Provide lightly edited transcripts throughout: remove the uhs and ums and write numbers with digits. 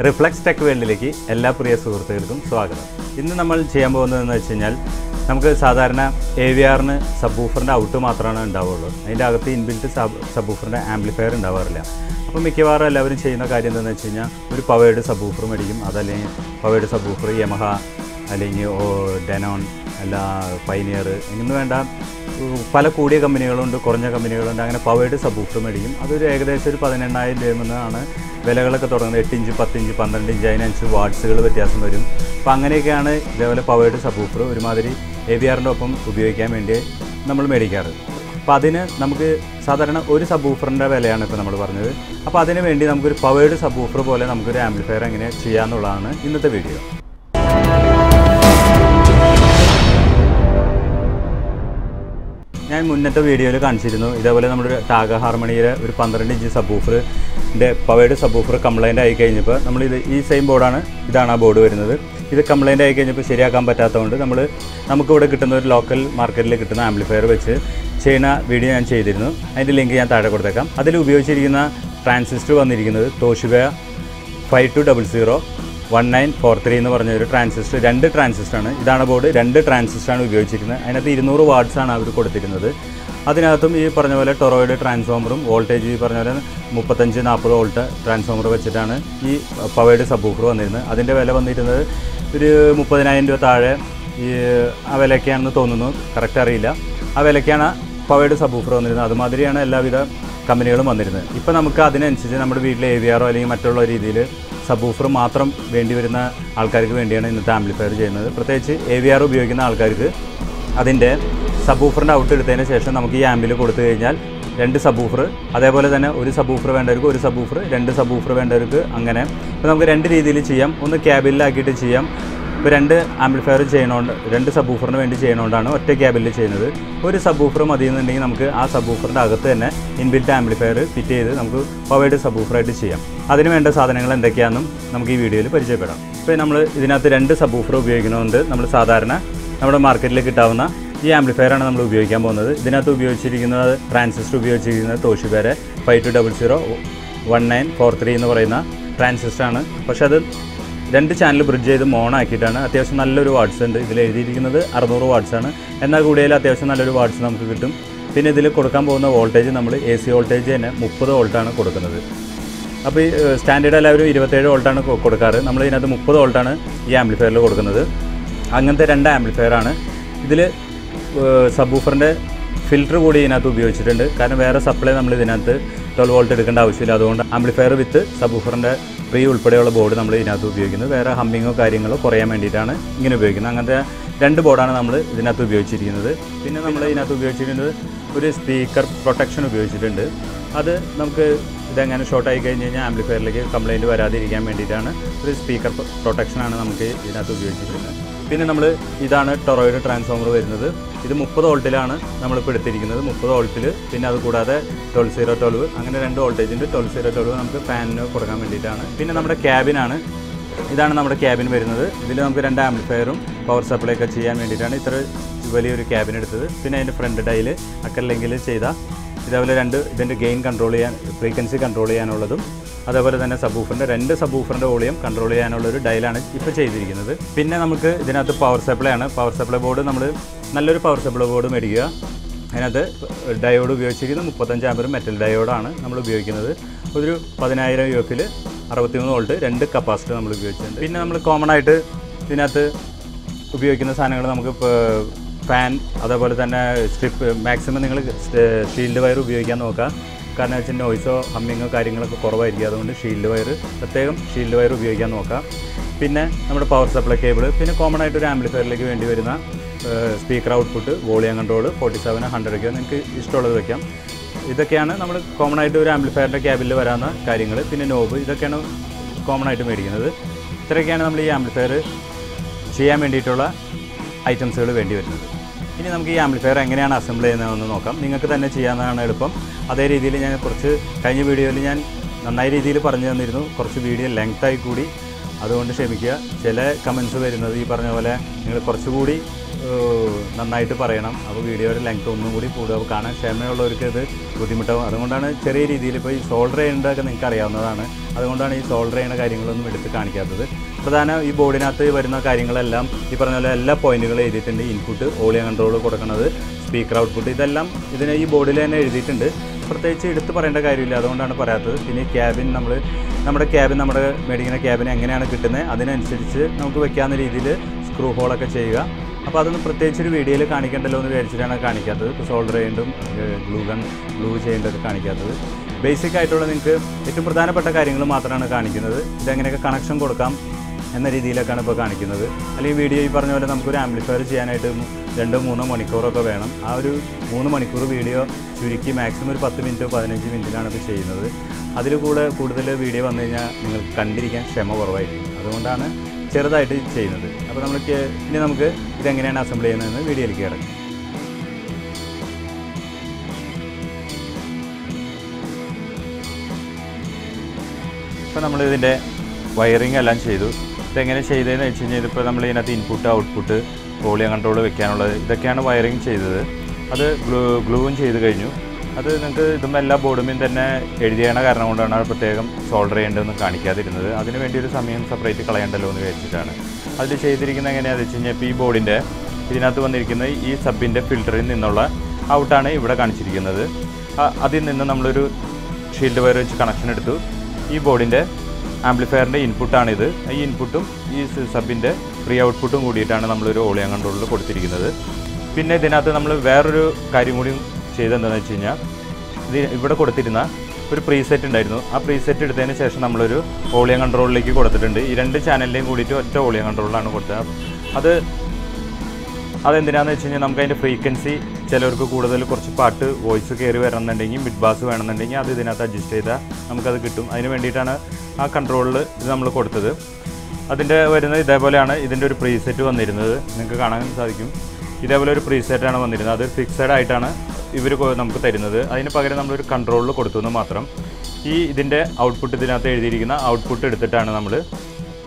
Reflex Tech വേൾഡിലേക്ക് എല്ലാ പ്രിയ സുഹൃത്തുക്കൾക്കും സ്വാഗതം. ഇന്ന് നമ്മൾ ചെയ്യാൻ പോകുന്നതെന്ന് വെച്ചുകഴിഞ്ഞാൽ നമുക്ക് സാധാരണ AVRന് സബ്വൂഫറിൻ്റെ ഔട്ട് മാത്രമാണ് ഉണ്ടാവുള്ളൂ. അതിൻ്റെ അകത്ത് ഇൻബിൽറ്റ് സബ്വൂഫറിൻ്റെ ആംപ്ലിഫയർ ഉണ്ടാവാറില്ല. അപ്പോൾ മിക്കവാറും എല്ലാവരും ചെയ്യുന്ന കാര്യം എന്താണെന്ന് വെച്ച് കഴിഞ്ഞാൽ ഒരു പവേർഡ് സബ്വൂഫർ മേടിക്കും. അതല്ലെങ്കിൽ പവേർഡ് സബ്വൂഫർ യമഹ അല്ലെങ്കിൽ ഡെനോൺ അല്ല പൈനിയർ ഇങ്ങനെ വേണ്ട പല കൂടിയ കമ്പനികളുണ്ട്, കുറഞ്ഞ കമ്പനികളുണ്ട്. അങ്ങനെ പവേർഡ് സബ്വൂഫർ മേടിക്കും. അതൊരു ഏകദേശം ഒരു 18,000 രൂപയിൽ നിന്നാണ് വിലകളൊക്കെ തുടങ്ങുന്നത്. 8 ഇഞ്ച് 10 ഇഞ്ച് 12 ഇഞ്ച് അതിനനുസരിച്ച് വാട്ട്സുകൾ വ്യത്യാസം വരും. അപ്പോൾ അങ്ങനെയൊക്കെയാണ് ഇതേപോലെ പവേർഡ് സബ്വൂഫർ ഒരുമാതിരി AVRൻ്റെ ഒപ്പം ഉപയോഗിക്കാൻ വേണ്ടി നമ്മൾ മേടിക്കാറ്. അപ്പോൾ അതിന് നമുക്ക് സാധാരണ ഒരു സബ്വൂഫറിൻ്റെ വിലയാണ് ഇപ്പോൾ നമ്മൾ പറഞ്ഞത്. അപ്പോൾ അതിന് വേണ്ടി നമുക്കൊരു പവേർഡ് സബ്വൂഫർ പോലെ നമുക്കൊരു ആംപ്ലിഫയർ എങ്ങനെ ചെയ്യാമെന്നുള്ളതാണ് ഇന്നത്തെ വീഡിയോ. ഞാൻ മുന്നത്തെ വീഡിയോയിൽ കാണിച്ചിരുന്നു. ഇതേപോലെ നമ്മുടെ ടാഗ ഹാർമണിയുടെ ഒരു 12 ഇഞ്ച് സബ്വൂഫറിൻ്റെ പവേർഡ് സബ്വൂഫർ കംപ്ലൈൻ്റ് ആയി കഴിഞ്ഞപ്പോൾ നമ്മളിത് ഈ സെയിം ബോർഡാണ്, ഇതാണ് ആ ബോർഡ് വരുന്നത്. ഇത് കംപ്ലൈൻ്റ് ആയി കഴിഞ്ഞപ്പോൾ ശരിയാക്കാൻ പറ്റാത്തതുകൊണ്ട് നമുക്കിവിടെ കിട്ടുന്ന ഒരു ലോക്കൽ മാർക്കറ്റിൽ കിട്ടുന്ന ആംപ്ലിഫയർ വെച്ച് ചെയ്യുന്ന വീഡിയോ ഞാൻ ചെയ്തിരുന്നു. അതിൻ്റെ ലിങ്ക് ഞാൻ താഴെ കൊടുത്തേക്കാം. അതിൽ ഉപയോഗിച്ചിരിക്കുന്ന ട്രാൻസിസ്റ്റർ വന്നിരിക്കുന്നത് തോഷിബ 52001943 എന്ന് പറഞ്ഞൊരു ട്രാൻസിസ്റ്റർ, 2 ട്രാൻസിസ്റ്ററാണ്. ഇതാണ് ബോർഡ്, 2 ട്രാൻസിസ്റ്ററാണ് ഉപയോഗിച്ചിരിക്കുന്നത്. അതിനകത്ത് 200 വാട്ട്സാണ് അവർ കൊടുത്തിരുന്നത്. അതിനകത്തും ഈ പറഞ്ഞ പോലെ ടൊറോയിഡ് ട്രാൻസ്ഫോമറും വോൾട്ടേജ് ഈ പറഞ്ഞ പോലെ 35-40 വോൾട്ട് ട്രാൻസ്ഫോമർ വെച്ചിട്ടാണ് ഈ പവേർഡ് സബ്വൂഫർ വന്നിരുന്നത്. അതിൻ്റെ വില വന്നിരുന്നത് ഒരു 30,000 രൂപ താഴെ ആ വിലയ്ക്കാണെന്ന് തോന്നുന്നു, കറക്റ്റ് അറിയില്ല. ആ വിലയ്ക്കാണ് പവേർഡ് സബ്വൂഫർ വന്നിരുന്നത്. അതുമാതിരിയാണ് എല്ലാവിധ കമ്പനികളും വന്നിരുന്നത്. ഇപ്പോൾ നമുക്ക് അതിനനുസരിച്ച് നമ്മുടെ വീട്ടിലെ AVRോ അല്ലെങ്കിൽ മറ്റുള്ള രീതിയിൽ സബ്വൂഫർ മാത്രം വേണ്ടി വരുന്ന ആൾക്കാർക്ക് വേണ്ടിയാണ് ഇന്നത്തെ ആംപ്ലിഫയർ ചെയ്യുന്നത്. പ്രത്യേകിച്ച് AVR ഉപയോഗിക്കുന്ന ആൾക്കാർക്ക് അതിൻ്റെ സബ്വൂഫറിൻ്റെ ഔട്ട് എടുത്തതിന് ശേഷം നമുക്ക് ഈ ആംബിൽ കൊടുത്തു കഴിഞ്ഞാൽ 2 സബ്വൂഫർ, അതേപോലെ തന്നെ ഒരു സബ്വൂഫർ വേണ്ടവർക്ക് 1 സബ്വൂഫർ, 2 സബ്വൂഫർ വേണ്ടവർക്ക് അങ്ങനെ. ഇപ്പോൾ നമുക്ക് 2 രീതിയിൽ ചെയ്യാം. ഒന്ന് ക്യാബിനിലാക്കിയിട്ട് ചെയ്യാം. ഇപ്പോൾ 2 ആംപ്ലിഫയർ ചെയ്യണോണ്ട് 2 സബ്വൂഫറിന് വേണ്ടി ചെയ്യണോണ്ടാണ് ഒറ്റ ക്യാബിനിൽ ചെയ്യുന്നത്. ഒരു സബ്വൂഫർ മതിയെന്നുണ്ടെങ്കിൽ നമുക്ക് ആ സബ്വൂഫറിൻ്റെ അകത്ത് തന്നെ ഇൻബിൽറ്റ് ആംപ്ലിഫയർ ഫിറ്റ് ചെയ്ത് നമുക്ക് പവേർഡ് സബ്വൂഫറായിട്ട് ചെയ്യാം. അതിന് വേണ്ട സാധനങ്ങൾ എന്തൊക്കെയാണെന്നും നമുക്ക് ഈ വീഡിയോയിൽ പരിചയപ്പെടാം. ഇപ്പോൾ നമ്മൾ ഇതിനകത്ത് 2 സബ്വൂഫർ ഉപയോഗിക്കുന്നതുകൊണ്ട് നമ്മൾ സാധാരണ നമ്മുടെ മാർക്കറ്റിൽ കിട്ടാവുന്ന ഈ ആംപ്ലിഫയറാണ് നമ്മൾ ഉപയോഗിക്കാൻ പോകുന്നത്. ഇതിനകത്ത് ഉപയോഗിച്ചിരിക്കുന്നത് ട്രാൻസിസ്റ്റർ ഉപയോഗിച്ചിരിക്കുന്നത് തോഷിബയുടെ 52001943 എന്ന് പറയുന്ന ട്രാൻസിസ്റ്ററാണ്. പക്ഷേ അത് 2 ചാനൽ ബ്രിഡ്ജ് ചെയ്ത് മോൺ ആക്കിയിട്ടാണ്. അത്യാവശ്യം നല്ലൊരു വാട്ട്സ് ഉണ്ട്. ഇതിൽ എഴുതിയിരിക്കുന്നത് 600 വാട്ട്സാണ്. എന്നാൽ കൂടുതൽ അത്യാവശ്യം നല്ലൊരു വാട്ട്സ് നമുക്ക് കിട്ടും. പിന്നെ ഇതിൽ കൊടുക്കാൻ പോകുന്ന വോൾട്ടേജ് നമ്മൾ AC വോൾട്ടേജ് തന്നെ 30 വോൾട്ടാണ് കൊടുക്കുന്നത്. അപ്പോൾ ഈ സ്റ്റാൻഡേർഡ് എല്ലാവരും 27 വോൾട്ടാണ് കൊടുക്കാറ്. നമ്മൾ ഇതിനകത്ത് 30 വോൾട്ടാണ് ഈ ആംപ്ലിഫയറിൽ കൊടുക്കുന്നത്. അങ്ങനത്തെ 2 ആംപ്ലിഫയറാണ്. ഇതിൽ സബ്വൂഫറിൻ്റെ ഫിൽറ്റർ കൂടി ഇതിനകത്ത് ഉപയോഗിച്ചിട്ടുണ്ട്. കാരണം വേറെ സപ്ലൈ നമ്മൾ ഇതിനകത്ത് 12 വോൾട്ട് എടുക്കേണ്ട ആവശ്യമില്ല. അതുകൊണ്ട് ആംപ്ലിഫയർ വിത്ത് സബ്വൂഫറിൻ്റെ പ്രീ ഉൾപ്പെടെയുള്ള ബോർഡ് നമ്മൾ ഇതിനകത്ത് ഉപയോഗിക്കുന്നത്. വേറെ ഹമ്മിങ്ങോ കാര്യങ്ങളോ കുറയാൻ വേണ്ടിയിട്ടാണ് ഇങ്ങനെ ഉപയോഗിക്കുന്നത്. അങ്ങനത്തെ 2 ബോർഡാണ് നമ്മൾ ഇതിനകത്ത് ഉപയോഗിച്ചിരിക്കുന്നത്. പിന്നെ നമ്മൾ ഇതിനകത്ത് ഉപയോഗിച്ചിരിക്കുന്നത് ഒരു സ്പീക്കർ പ്രൊട്ടക്ഷൻ ഉപയോഗിച്ചിട്ടുണ്ട്. അത് നമുക്ക് ഇതെങ്ങനെ ഷോർട്ടായി കഴിഞ്ഞ് കഴിഞ്ഞാൽ ആംപ്ലിഫയറിലേക്ക് കംപ്ലയിൻറ്റ് വരാതിരിക്കാൻ വേണ്ടിയിട്ടാണ് ഒരു സ്പീക്കർ പ്രൊട്ടക്ഷനാണ് നമുക്ക് ഇതിനകത്ത് ഉപയോഗിച്ചിരിക്കുന്നത്. പിന്നെ നമ്മൾ ഇതാണ് ടൊറോയിഡ് ട്രാൻസ്ഫോമർ വരുന്നത്. ഇത് 30 വോൾട്ടിലാണ് നമ്മളിപ്പോൾ എടുത്തിരിക്കുന്നത്. 30 വോൾട്ടിൽ പിന്നെ അത് കൂടാതെ 12012 അങ്ങനെ 2 വോൾട്ടേജിൻ്റെ 12012 നമുക്ക് ഫാനിന് കൊടുക്കാൻ വേണ്ടിയിട്ടാണ്. പിന്നെ നമ്മുടെ ക്യാബിനാണ്. ഇതാണ് നമ്മുടെ ക്യാബിൻ വരുന്നത്. ഇതിൽ നമുക്ക് 2 ആംപ്ലിഫയറും പവർ സപ്ലൈ ഒക്കെ ചെയ്യാൻ വേണ്ടിയിട്ടാണ് ഇത്ര വലിയൊരു ക്യാബിൻ എടുത്തത്. പിന്നെ അതിൻ്റെ ഫ്രണ്ട് ഡയൽ അക്കല്ലെങ്കിൽ ചെയ്ത ഇതേപോലെ 2 ഇതിൻ്റെ ഗെയിൻ കൺട്രോൾ ചെയ്യാൻ, ഫ്രീക്വൻസി കൺട്രോൾ ചെയ്യാനുള്ളതും അതേപോലെ തന്നെ സബ്വൂഫറിൻ്റെ 2 സബ്വൂഫറിൻ്റെ വോളിയം കൺട്രോൾ ചെയ്യാനുള്ളൊരു ഡയലാണ് ഇപ്പോൾ ചെയ്തിരിക്കുന്നത്. പിന്നെ നമുക്ക് ഇതിനകത്ത് പവർ സപ്ലൈ ആണ്. പവർ സപ്ലൈ ബോർഡ് നമ്മൾ നല്ലൊരു പവർ സപ്ലൈ ബോർഡ് മേടിക്കുക. അതിനകത്ത് ഡയോഡ് ഉപയോഗിച്ചിരിക്കുന്നത് 35 ആമ്പർ മെറ്റൽ ഡയോഡാണ് നമ്മൾ ഉപയോഗിക്കുന്നത്. ഒരു 10,000 UF 63 വോൾട്ട് 2 കപ്പാസിറ്റർ നമ്മൾ ഉപയോഗിച്ചിട്ടുണ്ട്. പിന്നെ നമ്മൾ കോമൺ ആയിട്ട് ഇതിനകത്ത് ഉപയോഗിക്കുന്ന സാധനങ്ങൾ നമുക്ക് ഫാൻ, അതേപോലെ തന്നെ സ്ട്രിപ്പ്, മാക്സിമം നിങ്ങൾ ഷീൽഡ് വയർ ഉപയോഗിക്കാൻ നോക്കുക. കാരണം വെച്ചാൽ നോയ്സോ ഹമ്മിങ്ങോ കാര്യങ്ങളൊക്കെ കുറവായിരിക്കും. അതുകൊണ്ട് പ്രത്യേകം ഷീൽഡ് വയർ ഉപയോഗിക്കാൻ നോക്കുക. പിന്നെ നമ്മുടെ പവർ സപ്ലൈ കേബിൾ, പിന്നെ കോമൺ ആയിട്ട് ഒരു ആംപ്ലിഫയറിലേക്ക് വേണ്ടി വരുന്ന സ്പീക്കർ ഔട്ട്പുട്ട്, വോളിയം കൺട്രോൾ 47, 100 ഒക്കെ നിങ്ങൾക്ക് ഇഷ്ടമുള്ളത് വയ്ക്കാം. ഇതൊക്കെയാണ് നമ്മൾ കോമൺ ആയിട്ട് ഒരു ആംപ്ലിഫയറിൻ്റെ ക്യാബിനിൽ വരാവുന്ന കാര്യങ്ങൾ. പിന്നെ നോബ്, ഇതൊക്കെയാണ് കോമൺ ആയിട്ട് മേടിക്കുന്നത്. ഇത്രയൊക്കെയാണ് നമ്മൾ ഈ ആംപ്ലിഫയർ ചെയ്യാൻ വേണ്ടിയിട്ടുള്ള ഐറ്റംസുകൾ വേണ്ടി വരുന്നത്. ഇനി നമുക്ക് ഈ ആംപ്ലിഫയർ എങ്ങനെയാണ് അസംബിൾ ചെയ്യുന്നതെന്ന് നോക്കാം. നിങ്ങൾക്ക് തന്നെ ചെയ്യാവുന്നതാണ് എളുപ്പം. അതേ രീതിയിൽ ഞാൻ കഴിഞ്ഞ വീഡിയോയിൽ ഞാൻ നന്നായി രീതിയിൽ പറഞ്ഞു തന്നിരുന്നു. കുറച്ച് വീഡിയോ ലെങ്തായി കൂടി, അതുകൊണ്ട് ക്ഷമിക്കുക. ചില കമൻസ് വരുന്നത് ഈ പറഞ്ഞ പോലെ നിങ്ങൾ കുറച്ചുകൂടി നന്നായിട്ട് പറയണം. അപ്പോൾ വീഡിയോയുടെ ലെങ്ത് ഒന്നും കൂടി കൂടുക. അപ്പോൾ കാണാൻ ക്ഷമയുള്ളവർക്ക് ഇത് ബുദ്ധിമുട്ടാവും. അതുകൊണ്ടാണ് ചെറിയ രീതിയിൽ ഇപ്പോൾ ഈ സോൾഡർ ചെയ്യേണ്ടതൊക്കെ നിങ്ങൾക്ക് അറിയാവുന്നതാണ്. അതുകൊണ്ടാണ് ഈ സോൾഡർ ചെയ്യുന്ന കാര്യങ്ങളൊന്നും എടുത്ത് കാണിക്കാത്തത്. പ്രധാന ഈ ബോർഡിനകത്ത് വരുന്ന കാര്യങ്ങളെല്ലാം ഈ പറഞ്ഞ പോലെ എല്ലാ പോയിന്റുകളും എഴുതിയിട്ടുണ്ട്. ഇൻപുട്ട്, വോളിയം കൺട്രോൾ കൊടുക്കുന്നത്, സ്പീക്കർ ഔട്ട്പുട്ട്, ഇതെല്ലാം ഇതിന് ഈ ബോർഡിൽ തന്നെ എഴുതിയിട്ടുണ്ട്. പ്രത്യേകിച്ച് എടുത്ത് പറയേണ്ട കാര്യമില്ല, അതുകൊണ്ടാണ് പറയാത്തത്. പിന്നെ ക്യാബിൻ നമ്മുടെ മേടിക്കുന്ന ക്യാബിൻ എങ്ങനെയാണ് കിട്ടുന്നത് അതിനനുസരിച്ച് നമുക്ക് വെക്കാവുന്ന രീതിയിൽ സ്ക്രൂ ഹോളൊക്കെ ചെയ്യുക. അപ്പോൾ അതൊന്നും പ്രത്യേകിച്ചൊരു വീഡിയോയിൽ കാണിക്കേണ്ടല്ലോ എന്ന് വിചാരിച്ചിട്ടാണ് കാണിക്കാത്തത്. ഇപ്പോൾ സോൾഡർ ചെയ്യേണ്ടും ഗ്ലൂ ചെയ്യേണ്ടതൊക്കെ കാണിക്കാത്തത്. ബേസിക് ആയിട്ടുള്ള നിങ്ങൾക്ക് ഏറ്റവും പ്രധാനപ്പെട്ട കാര്യങ്ങൾ മാത്രമാണ് കാണിക്കുന്നത്. ഇതെങ്ങനെയൊക്കെ കണക്ഷൻ കൊടുക്കാം എന്ന രീതിയിലൊക്കെയാണ് ഇപ്പോൾ കാണിക്കുന്നത്. അല്ലെങ്കിൽ വീഡിയോ ഈ പറഞ്ഞ പോലെ നമുക്കൊരു ആംപ്ലിഫയർ ചെയ്യാനായിട്ട് 2-3 മണിക്കൂറൊക്കെ വേണം. ആ ഒരു 3 മണിക്കൂർ വീഡിയോ ചുരുക്കി മാക്സിമം ഒരു 10 മിനിറ്റോ 15 മിനിറ്റിലാണ് ഇത് ചെയ്യുന്നത്. അതിൽ കൂടുതൽ വീഡിയോ വന്നു കഴിഞ്ഞാൽ നിങ്ങൾക്ക് കണ്ടിരിക്കാൻ ക്ഷമ കുറവായിരിക്കും. അതുകൊണ്ടാണ് ചെറുതായിട്ട് ചെയ്യുന്നത്. അപ്പോൾ ഇനി നമുക്ക് ഇതെങ്ങനെയാണ് അസംബിൾ ചെയ്യുന്നതെന്ന് വീഡിയോയിലേക്ക് കിടക്കും. ഇപ്പോൾ നമ്മളിതിൻ്റെ വയറിംഗ് എല്ലാം ചെയ്തു. ഇതെങ്ങനെ ചെയ്തതെന്ന് വെച്ച് കഴിഞ്ഞാൽ ഇതിപ്പോൾ നമ്മൾ ഇതിനകത്ത് ഇൻപുട്ട്, ഔട്ട്പുട്ട്, വോളിയം കൺട്രോൾ വെക്കാനുള്ളത് ഇതൊക്കെയാണ് വയറിംഗ് ചെയ്തത്. അത് ഗ്ലൂവും ചെയ്ത് കഴിഞ്ഞു. അത് നിങ്ങൾക്ക് ഇതും എല്ലാ ബോർഡും തന്നെ എഴുതിയണ കാരണം കൊണ്ടാണ് പ്രത്യേകം സോൾഡർ ചെയ്യേണ്ടതെന്ന് കാണിക്കാതിരുന്നത്. അതിന് വേണ്ടി ഒരു സമയം സെപ്പറേറ്റ് കളയണ്ടല്ലോ എന്ന് വിചാരിച്ചിട്ടാണ്. അതിൽ ചെയ്തിരിക്കുന്നത് എങ്ങനെയാണെന്ന് വെച്ച് കഴിഞ്ഞാൽ ഇപ്പോൾ ഈ ബോർഡിൻ്റെ ഇതിനകത്ത് വന്നിരിക്കുന്നത് ഈ സബിൻ്റെ ഫിൽറ്ററിൽ നിന്നുള്ള ഔട്ടാണ് ഇവിടെ കാണിച്ചിരിക്കുന്നത്. അതിൽ നിന്ന് നമ്മളൊരു ഷീൽഡ് വയർ വെച്ച് കണക്ഷൻ എടുത്തു. ഈ ബോർഡിൻ്റെ ആംപ്ലിഫയറിൻ്റെ ഇൻപുട്ടാണിത്. ഈ ഇൻപുട്ടും ഈ സബിൻ്റെ പ്രീ ഔട്ട്പുട്ടും കൂടിയിട്ടാണ് നമ്മളൊരു വോളിയം കൺട്രോളിൽ കൊടുത്തിരിക്കുന്നത്. പിന്നെ ഇതിനകത്ത് നമ്മൾ വേറൊരു കാര്യം കൂടി ചെയ്തെന്താണെന്ന് വെച്ച് കഴിഞ്ഞാൽ ഇവിടെ കൊടുത്തിരുന്ന ഒരു പ്രീസെറ്റ് ഉണ്ടായിരുന്നു. ആ പ്രീസെറ്റ് എടുത്തതിന് ശേഷം നമ്മളൊരു വോളിയം കൺട്രോളിലേക്ക് കൊടുത്തിട്ടുണ്ട്. ഈ 2 ചാനലിൻ്റെയും കൂടിയിട്ട് ഒറ്റ വോളിയം കൺട്രോളിലാണ് കൊടുത്തത്. അതെന്തിനാണെന്ന് വെച്ച് കഴിഞ്ഞാൽ നമുക്ക് അതിൻ്റെ ഫ്രീക്വൻസി ചിലവർക്ക് കൂടുതൽ കുറച്ച് പാട്ട് വോയിസ് കയറി വരണമെന്നുണ്ടെങ്കിൽ മിഡ് ബാസ് വേണമെന്നുണ്ടെങ്കിൽ അത് ഇതിനകത്ത് അഡ്ജസ്റ്റ് ചെയ്താൽ നമുക്കത് കിട്ടും. അതിന് വേണ്ടിയിട്ടാണ് ആ കൺട്രോളിൽ ഇത് നമ്മൾ കൊടുത്തത്. അതിൻ്റെ വരുന്നത് ഇതേപോലെയാണ് ഇതിൻ്റെ ഒരു പ്രീസെറ്റ് വന്നിരുന്നത്. നിങ്ങൾക്ക് കാണാൻ സാധിക്കും. ഇതേപോലെ ഒരു പ്രീസെറ്റാണ് വന്നിരുന്നത്. അത് ഫിക്സഡ് ആയിട്ടാണ് ഇവർ നമുക്ക് തരുന്നത്. അതിന് പകരം നമ്മളൊരു കൺട്രോളിൽ കൊടുത്തു എന്ന് മാത്രം. ഇതിൻ്റെ ഔട്ട്പുട്ട് ഇതിനകത്ത് എഴുതിയിരിക്കുന്ന ഔട്ട്പുട്ട് എടുത്തിട്ടാണ് നമ്മൾ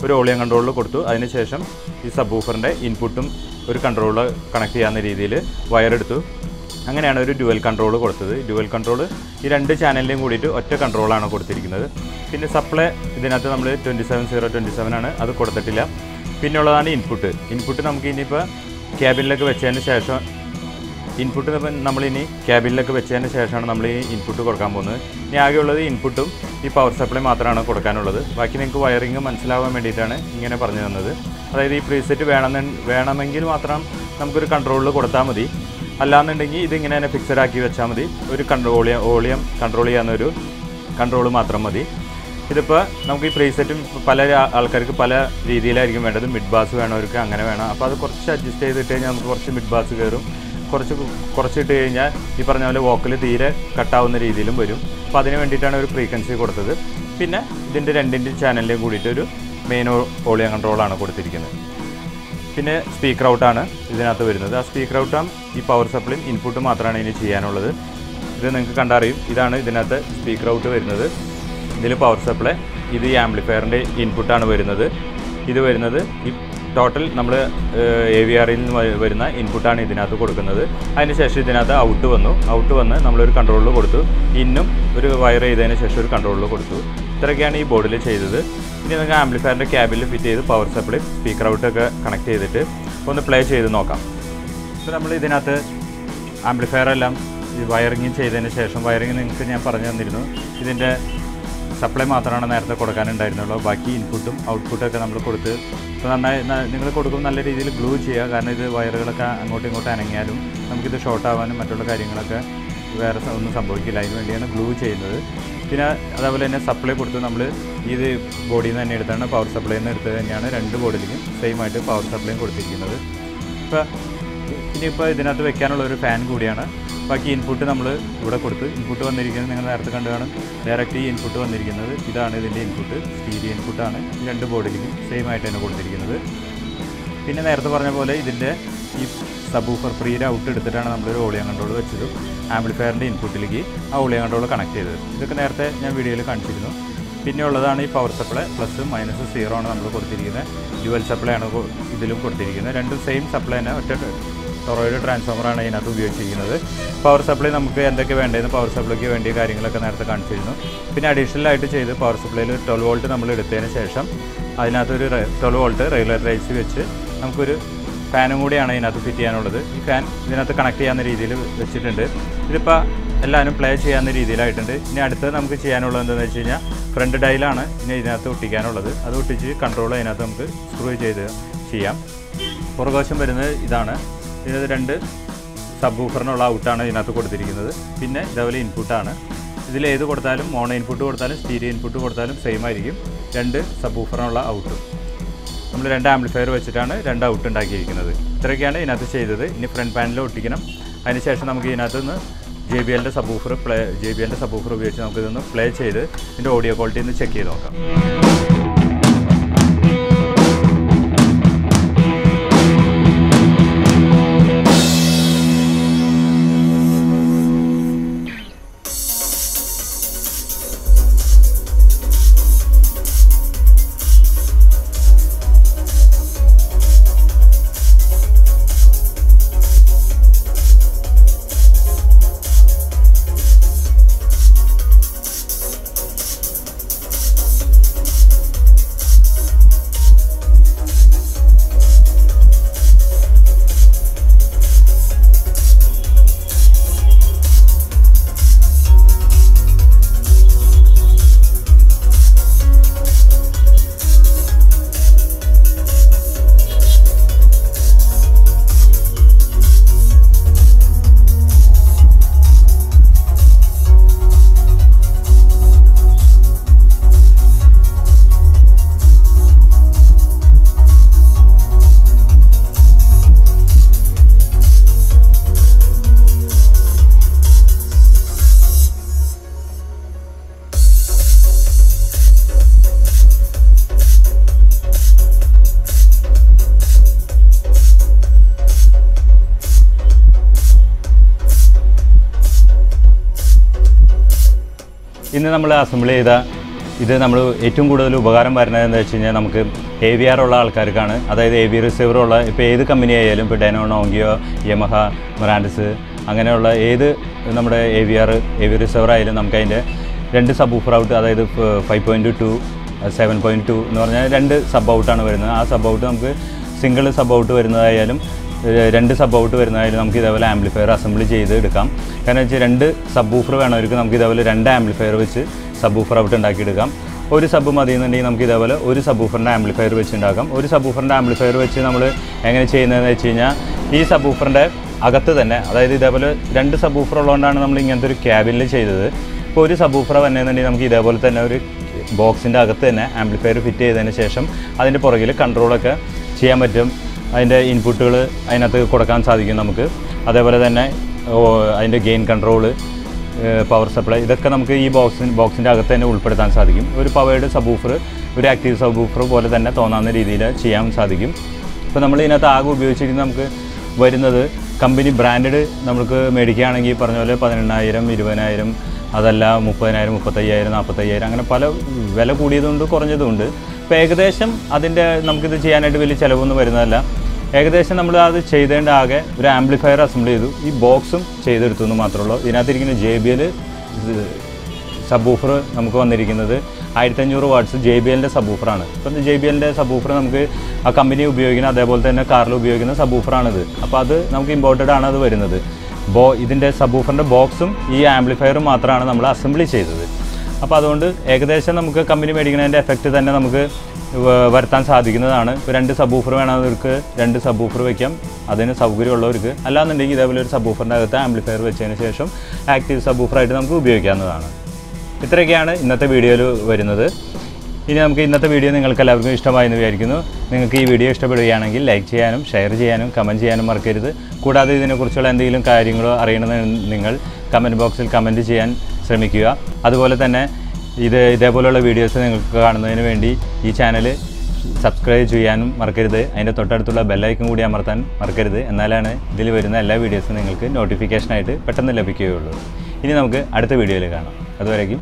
ഒരു വോളിയം കൺട്രോളിൽ കൊടുത്തു. അതിനുശേഷം ഈ സബ്വൂഫറിൻ്റെ ഇൻപുട്ടും ഒരു കൺട്രോളിൽ കണക്ട് ചെയ്യാവുന്ന രീതിയിൽ വയറെടുത്തു. അങ്ങനെയാണ് ഒരു ഡ്യുവൽ കൺട്രോൾ കൊടുത്തത്. ഡ്യുവൽ കൺട്രോൾ ഈ 2 ചാനലിൻ്റെയും കൂടിയിട്ട് ഒറ്റ കൺട്രോളാണ് കൊടുത്തിരിക്കുന്നത്. പിന്നെ സപ്ലൈ ഇതിനകത്ത് നമ്മൾ 27027 ആണ്, അത് കൊടുത്തിട്ടില്ല. പിന്നെയുള്ളതാണ് ഇൻപുട്ട് നമുക്ക് ഇനിയിപ്പോൾ ക്യാബിനിലേക്ക് വെച്ചതിന് ശേഷം നമ്മളിനി ക്യാബിനിലേക്ക് വെച്ചതിന് ശേഷമാണ് നമ്മൾ ഈ ഇൻപുട്ട് കൊടുക്കാൻ പോകുന്നത്. ഇനി ആകെയുള്ളത് ഇൻപുട്ടും ഈ പവർ സപ്ലൈ മാത്രമാണ് കൊടുക്കാനുള്ളത്. ബാക്കി നിങ്ങൾക്ക് വയറിങ് മനസ്സിലാവാൻ വേണ്ടിയിട്ടാണ് ഇങ്ങനെ പറഞ്ഞു തന്നത്. അതായത് ഈ പ്രീസെറ്റ് വേണമെങ്കിൽ മാത്രം നമുക്കൊരു കൺട്രോളിൽ കൊടുത്താൽ മതി. അല്ലാന്നുണ്ടെങ്കിൽ ഇതിങ്ങനെ തന്നെ ഫിക്സഡ് ആക്കി വെച്ചാൽ മതി. ഒരു വോളിയം കൺട്രോൾ ചെയ്യാവുന്നൊരു കൺട്രോൾ മാത്രം മതി. ഇതിപ്പോൾ നമുക്ക് ഈ പ്രീസെറ്റും പല ആൾക്കാർക്ക് പല രീതിയിലായിരിക്കും വേണ്ടത്. മിഡ് ബാസ് വേണവർക്ക് അങ്ങനെ വേണം. അപ്പോൾ അത് കുറച്ച് അഡ്ജസ്റ്റ് ചെയ്തിട്ട് കഴിഞ്ഞാൽ നമുക്ക് കുറച്ച് മിഡ് ബാസ് കയറും. കുറച്ചിട്ട് കഴിഞ്ഞാൽ ഈ പറഞ്ഞ പോലെ വോക്കൽ തീരെ കട്ടാവുന്ന രീതിയിലും വരും. അപ്പോൾ അതിന് വേണ്ടിയിട്ടാണ് ഒരു ഫ്രീക്വൻസി കൊടുത്തത്. പിന്നെ ഇതിൻ്റെ 2 ചാനലിൻ്റെയും കൂടിയിട്ട് ഒരു മെയിൻ വോളിയം കൺട്രോളാണ് കൊടുത്തിരിക്കുന്നത്. പിന്നെ സ്പീക്കർ ഔട്ടാണ് ഇതിനകത്ത് വരുന്നത്. ആ സ്പീക്കർ ഔട്ടും ഈ പവർ സപ്ലൈയും ഇൻപുട്ട് മാത്രമാണ് ഇനി ചെയ്യാനുള്ളത്. ഇത് നിങ്ങൾക്ക് കണ്ടറിയും. ഇതാണ് ഇതിനകത്ത് സ്പീക്കർ ഔട്ട് വരുന്നത്. ഇതിൽ പവർ സപ്ലൈ, ഇത് ഈ ആംപ്ലിഫയറിൻ്റെ ഇൻപുട്ടാണ് വരുന്നത്. ഇത് വരുന്നത് ഈ ടോട്ടൽ നമ്മൾ AVRൽ നിന്ന് വരുന്ന ഇൻപുട്ടാണ് ഇതിനകത്ത് കൊടുക്കുന്നത്. അതിനുശേഷം ഇതിനകത്ത് ഔട്ട് വന്ന് നമ്മളൊരു കൺട്രോളിൽ കൊടുത്തു. ഇന്നും ഒരു വയർ ചെയ്തതിന് ശേഷം ഒരു കൺട്രോളിൽ കൊടുത്തു. ഇത്രയൊക്കെയാണ് ഈ ബോർഡിൽ ചെയ്തത്. ഇനി നിങ്ങൾക്ക് ആംപ്ലിഫയറിൻ്റെ ക്യാബിൽ ഫിറ്റ് ചെയ്ത് പവർ സപ്ലൈ സ്പീക്കർ ഔട്ടൊക്കെ കണക്ട് ചെയ്തിട്ട് ഒന്ന് പ്ലേ ചെയ്ത് നോക്കാം. ഇപ്പോൾ നമ്മൾ ഇതിനകത്ത് ആംപ്ലിഫയറെല്ലാം ഈ വയറിങ് ചെയ്തതിന് ശേഷം വയറിങ് നിങ്ങൾക്ക് ഞാൻ പറഞ്ഞു തന്നിരുന്നു. ഇതിൻ്റെ സപ്ലൈ മാത്രമാണ് നേരത്തെ കൊടുക്കാനുണ്ടായിരുന്നുള്ളൂ. ബാക്കി ഇൻപുട്ടും ഔട്ട്പുട്ടൊക്കെ നമ്മൾ കൊടുത്ത് ഇപ്പോൾ നന്നായി നിങ്ങൾ കൊടുക്കുമ്പോൾ നല്ല രീതിയിൽ ഗ്ലൂ ചെയ്യുക. കാരണം ഇത് വയറുകളൊക്കെ അങ്ങോട്ടും ഇങ്ങോട്ടും അനങ്ങിയാലും നമുക്കിത് ഷോർട്ട് ആവാനും മറ്റുള്ള കാര്യങ്ങളൊക്കെ വേറെ ഒന്നും സംഭവിക്കില്ല. അതിന് വേണ്ടിയാണ് ഗ്ലൂ ചെയ്യുന്നത്. പിന്നെ അതേപോലെ തന്നെ സപ്ലൈ കൊടുത്ത് നമ്മൾ ഇത് ബോഡിയിൽ നിന്ന് തന്നെ എടുത്താണ്, പവർ സപ്ലൈയിൽ നിന്ന് എടുത്തത് തന്നെയാണ് 2 ബോർഡിലേക്കും സെയിം ആയിട്ട് പവർ സപ്ലൈയും കൊടുത്തിരിക്കുന്നത്. ഇനിയിപ്പോൾ ഇതിനകത്ത് വെക്കാനുള്ള ഒരു ഫാൻ കൂടിയാണ്. ബാക്കി ഇൻപുട്ട് നമ്മൾ ഇവിടെ കൊടുത്ത് ഇൻപുട്ട് വന്നിരിക്കുന്നത് നിങ്ങൾ നേരത്തെ കണ്ടു കാണും. ഡയറക്റ്റ് ഈ ഇൻപുട്ട് വന്നിരിക്കുന്നത് ഇതാണ്. ഇതിൻ്റെ ഇൻപുട്ട് സ്റ്റീരിയോ ഇൻപുട്ടാണ്. 2 ബോർഡിലേക്കും സെയിം ആയിട്ട് തന്നെ കൊടുത്തിരിക്കുന്നത്. പിന്നെ നേരത്തെ പറഞ്ഞ പോലെ ഇതിൻ്റെ ഈ സബ്വൂഫർ പ്രീയുടെ ഔട്ട് എടുത്തിട്ടാണ് നമ്മളൊരു വോളിയം കൺട്രോൾ വെച്ചത്. ആംപ്ലിഫയറിൻ്റെ ഇൻപുട്ടിലേക്ക് ആ വോളിയം കൺട്രോൾ കണക്ട് ചെയ്തത്. ഇതൊക്കെ നേരത്തെ ഞാൻ വീഡിയോയിൽ കാണിച്ചിരുന്നു. പിന്നെ ഉള്ളതാണ് ഈ പവർ സപ്ലൈ. പ്ലസും മൈനസും 0 ആണ് നമ്മൾ കൊടുത്തിരിക്കുന്നത്. ഡ്യുവൽ സപ്ലൈ ആണ് ഇതിലും കൊടുത്തിരിക്കുന്നത്. 2 സെയിം സപ്ലൈ തന്നെ, ഒറ്റ ടൊറോയിഡ് ട്രാൻസ്ഫോമറാണ് ഇതിനകത്ത് ഉപയോഗിച്ചിരിക്കുന്നത്. പവർ സപ്ലൈ നമുക്ക് എന്തൊക്കെ വേണ്ടതെന്ന് പവർ സപ്ലൈക്ക് വേണ്ടിയ കാര്യങ്ങളൊക്കെ നേരത്തെ കാണിച്ചിരുന്നു. പിന്നെ അഡീഷണലായിട്ട് ചെയ്ത് പവർ സപ്ലൈയിൽ 12 വോൾട്ട് നമ്മൾ എടുത്തതിന് ശേഷം അതിനകത്തൊരു 12 വോൾട്ട് റെഗുലേറ്റർ ഐസി വെച്ച് നമുക്കൊരു ഫാനും കൂടിയാണ് ഇതിനകത്ത് ഫിറ്റ് ചെയ്യാനുള്ളത്. ഈ ഫാൻ ഇതിനകത്ത് കണക്ട് ചെയ്യാവുന്ന രീതിയിൽ വെച്ചിട്ടുണ്ട്. ഇതിപ്പോൾ എല്ലാവരും പ്ലേ ചെയ്യാവുന്ന രീതിയിലായിട്ടുണ്ട്. ഇനി അടുത്തത് നമുക്ക് ചെയ്യാനുള്ളത് എന്താണെന്ന് വെച്ച് കഴിഞ്ഞാൽ ഫ്രണ്ട് ഡയലാണ് ഇനി ഇതിനകത്ത് ഒട്ടിക്കാനുള്ളത്. അത് ഒട്ടിച്ച് കൺട്രോൾ അതിനകത്ത് നമുക്ക് സ്ക്രൂ ചെയ്ത് ചെയ്യാം. പുറകുവശം വരുന്നത് ഇതാണ്. ഇത് 2 സബ്വൂഫറിനുള്ള ഔട്ടാണ് ഇതിനകത്ത് കൊടുത്തിരിക്കുന്നത്. പിന്നെ ഇതേപോലെ ഇൻപുട്ടാണ്. ഇതിൽ ഏത് കൊടുത്താലും മോണോ ഇൻപുട്ട് കൊടുത്താലും സ്റ്റീരിയോ ഇൻപുട്ട് കൊടുത്താലും സെയിം ആയിരിക്കും. 2 സബ്വൂഫറിനുള്ള ഔട്ടും നമ്മൾ 2 ആംപ്ലിഫയർ വെച്ചിട്ടാണ് 2 ഔട്ട് ഉണ്ടാക്കിയിരിക്കുന്നത്. ഇത്രയൊക്കെയാണ് ഇതിനകത്ത് ചെയ്തത്. ഇനി ഫ്രണ്ട് പാനൽ ഒട്ടിക്കണം. അതിനുശേഷം നമുക്ക് ഇതിനകത്ത് നിന്ന് JBL സബ്വൂഫർ ഉപയോഗിച്ച് നമുക്കിതൊന്ന് പ്ലേ ചെയ്ത് ഇതിൻ്റെ ഓഡിയോ ക്വാളിറ്റി ഒന്ന് ചെക്ക് ചെയ്ത് നോക്കാം. ഇന്ന് നമ്മൾ അസംബിൾ ചെയ്ത ഇത് നമ്മൾ ഏറ്റവും കൂടുതൽ ഉപകാരം വരുന്നത് എന്താ വെച്ച് കഴിഞ്ഞാൽ നമുക്ക് AVR ഉള്ള ആൾക്കാർക്കാണ്. അതായത് AV റിസീവർ ഉള്ള ഇപ്പോൾ ഏത് കമ്പനി ആയാലും ഇപ്പോൾ ഡെനോൺ, ഓങ്കിയോ, യമഹ, മൊറാൻഡസ് അങ്ങനെയുള്ള ഏത് നമ്മുടെ AV റിസീവർ ആയാലും നമുക്ക് അതിൻ്റെ 2 സബ്വൂഫർ ഔട്ട്, അതായത് 5.2, 7.2 എന്ന് പറഞ്ഞാൽ 2 സബ് ഔട്ടാണ് വരുന്നത്. ആ സബ് ഔട്ട് നമുക്ക് സിംഗിൾ സബ് ഔട്ട് വരുന്നതായാലും 2 സബ് ഔട്ട് വരുന്നതായാലും നമുക്ക് ഇതേപോലെ ആംപ്ലിഫയർ അസംബിൾ ചെയ്ത് എടുക്കാം. കാരണം വെച്ചാൽ 2 സബ്വൂഫർ വേണവർക്ക് നമുക്ക് ഇതേപോലെ 2 ആംപ്ലിഫയർ വെച്ച് സബ്വൂഫർ ഔട്ട് ഉണ്ടാക്കിയെടുക്കാം. ഒരു സബ് മതി എന്നുണ്ടെങ്കിൽ നമുക്ക് ഇതേപോലെ ഒരു സബ്വൂഫറിൻ്റെ ആംപ്ലിഫയർ വെച്ച് ഉണ്ടാക്കാം. ഒരു സബ്വൂഫറിൻ്റെ ആംപ്ലിഫയർ വെച്ച് നമ്മൾ എങ്ങനെ ചെയ്യുന്നതെന്ന് വെച്ച് കഴിഞ്ഞാൽ ഈ സബ്വൂഫറിൻ്റെ അകത്ത് തന്നെ, അതായത് ഇതേപോലെ 2 സബ്വൂഫർ ഉള്ളതുകൊണ്ടാണ് നമ്മൾ ഇങ്ങനത്തെ ഒരു ക്യാബിനിൽ ചെയ്തത്. ഇപ്പോൾ ഒരു സബ്വൂഫർ വന്നതെന്നുണ്ടെങ്കിൽ നമുക്ക് ഇതേപോലെ തന്നെ ഒരു ബോക്സിൻ്റെ അകത്ത് തന്നെ ആംപ്ലിഫയർ ഫിറ്റ് ചെയ്തതിന് ശേഷം അതിൻ്റെ പുറകിൽ കൺട്രോളൊക്കെ ചെയ്യാൻ പറ്റും. അതിൻ്റെ ഇൻപുട്ടുകൾ അതിനകത്ത് കൊടുക്കാൻ സാധിക്കും നമുക്ക്. അതേപോലെ തന്നെ അതിൻ്റെ ഗെയിൻ കൺട്രോള്, പവർ സപ്ലൈ, ഇതൊക്കെ നമുക്ക് ഈ ബോക്സിൻ്റെ അകത്ത് തന്നെ ഉൾപ്പെടുത്താൻ സാധിക്കും. ഒരു പവേർഡ് സബ്വൂഫർ, ഒരു ആക്റ്റീവ് സബ്വൂഫർ പോലെ തന്നെ തോന്നാവുന്ന രീതിയിൽ ചെയ്യാൻ സാധിക്കും. ഇപ്പോൾ നമ്മൾ ഇതിനകത്ത് ആകെ ഉപയോഗിച്ചിരിക്കുന്നത് നമുക്ക് വരുന്നത് കമ്പനി ബ്രാൻഡഡ് നമുക്ക് മേടിക്കുകയാണെങ്കിൽ പറഞ്ഞ പോലെ 18,000, 20,000, അതല്ല 30,000, 35,000, 45,000 അങ്ങനെ പല വില കൂടിയതുകൊണ്ട് കുറഞ്ഞതുകൊണ്ട്. ഇപ്പോൾ ഏകദേശം അതിൻ്റെ നമുക്കിത് ചെയ്യാനായിട്ട് വലിയ ചിലവൊന്നും വരുന്നതല്ല. ഏകദേശം നമ്മൾ അത് ചെയ്തേണ്ട ആകെ ഒരു ആംപ്ലിഫയർ അസംബിൾ ചെയ്തു, ഈ ബോക്സും ചെയ്തെടുത്തു എന്ന് മാത്രമേ ഉള്ളൂ. ഇതിനകത്തിരിക്കുന്ന JBL സബ്വൂഫർ നമുക്ക് വന്നിരിക്കുന്നത് 1500 വാട്ട്സ് JBLൻ്റെ സബ്വൂഫറാണ്. ഇപ്പം JBLൻ്റെ സബ്വൂഫർ നമുക്ക് ആ കമ്പനി ഉപയോഗിക്കുന്ന അതേപോലെ തന്നെ കാറിൽ ഉപയോഗിക്കുന്ന സബ്വൂഫറാണിത്. അപ്പോൾ അത് നമുക്ക് ഇമ്പോർട്ടഡ് ആണ് അത് വരുന്നത്. ഇതിൻ്റെ സബ്വൂഫറിൻ്റെ ബോക്സും ഈ ആംപ്ലിഫയറും മാത്രമാണ് നമ്മൾ അസംബിളി ചെയ്തത്. അപ്പോൾ അതുകൊണ്ട് ഏകദേശം നമുക്ക് കമ്പനി മേടിക്കുന്നതിൻ്റെ എഫക്റ്റ് തന്നെ നമുക്ക് വരുത്താൻ സാധിക്കുന്നതാണ്. ഇപ്പോൾ 2 സബ്വൂഫർ വേണമെന്നവർക്ക് 2 സബ്വൂഫർ വയ്ക്കാം, അതിന് സൗകര്യമുള്ളവർക്ക്. അല്ലാന്നുണ്ടെങ്കിൽ ഇതേപോലെ ഒരു സബ്വൂഫറിൻ്റെ അകത്ത് ആംപ്ലിഫയർ വെച്ചതിന് ശേഷം ആക്റ്റീവ് സബ്വൂഫറായിട്ട് നമുക്ക് ഉപയോഗിക്കാവുന്നതാണ്. ഇത്രയൊക്കെയാണ് ഇന്നത്തെ വീഡിയോയിൽ വരുന്നത്. ഇനി നമുക്ക് ഇന്നത്തെ വീഡിയോ നിങ്ങൾക്ക് എല്ലാവർക്കും ഇഷ്ടമായെന്ന് വിചാരിക്കുന്നു. നിങ്ങൾക്ക് ഈ വീഡിയോ ഇഷ്ടപ്പെടുകയാണെങ്കിൽ ലൈക്ക് ചെയ്യാനും ഷെയർ ചെയ്യാനും കമൻറ്റ് ചെയ്യാനും മറക്കരുത്. കൂടാതെ ഇതിനെക്കുറിച്ചുള്ള എന്തെങ്കിലും കാര്യങ്ങളോ അറിയണമെന്ന് നിങ്ങൾ കമൻറ്റ് ബോക്സിൽ കമൻറ്റ് ചെയ്യാൻ ശ്രമിക്കുക. അതുപോലെ തന്നെ ഇതേപോലെയുള്ള വീഡിയോസ് നിങ്ങൾക്ക് കാണുന്നതിന് വേണ്ടി ഈ ചാനൽ സബ്സ്ക്രൈബ് ചെയ്യാനും മറക്കരുത്. അതിൻ്റെ തൊട്ടടുത്തുള്ള ബെല്ലൈക്കൺ കൂടി അമർത്താൻ മറക്കരുത്. എന്നാലാണ് ഇതിൽ വരുന്ന എല്ലാ വീഡിയോസും നിങ്ങൾക്ക് നോട്ടിഫിക്കേഷനായിട്ട് പെട്ടെന്ന് ലഭിക്കുകയുള്ളൂ. ഇനി നമുക്ക് അടുത്ത വീഡിയോയിൽ കാണാം. അതുവരേക്കും